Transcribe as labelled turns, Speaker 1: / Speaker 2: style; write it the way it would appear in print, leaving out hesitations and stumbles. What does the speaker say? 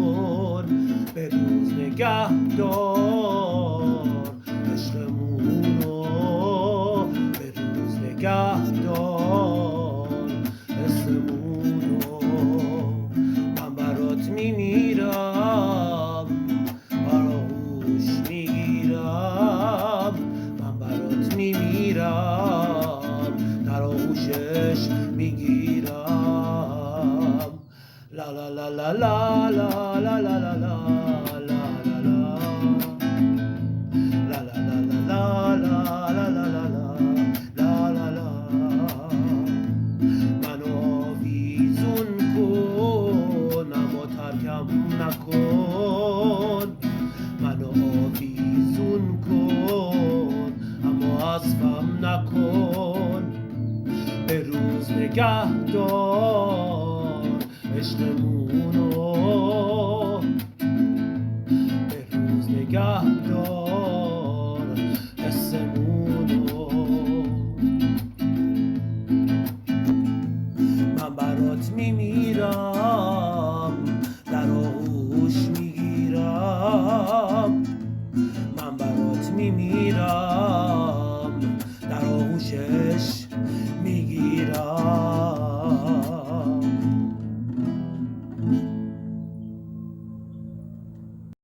Speaker 1: کن، به روز نگه دار عشقمونو، به روز نگه دار حسمونو. من برات میمیرم، آغوش میگیرم، من برات میمیرم، در آغوشش میگیرم. لا لا لا لا لا لا لا لا لا لا نکن، منو آویزون کن اما حذفم نکن، به روز نگه دار عشقمونو، به روز نگه دار حسمونو. من برات میمیرم، در آغوش میگیرم، من برات میمیرم، در آغوشش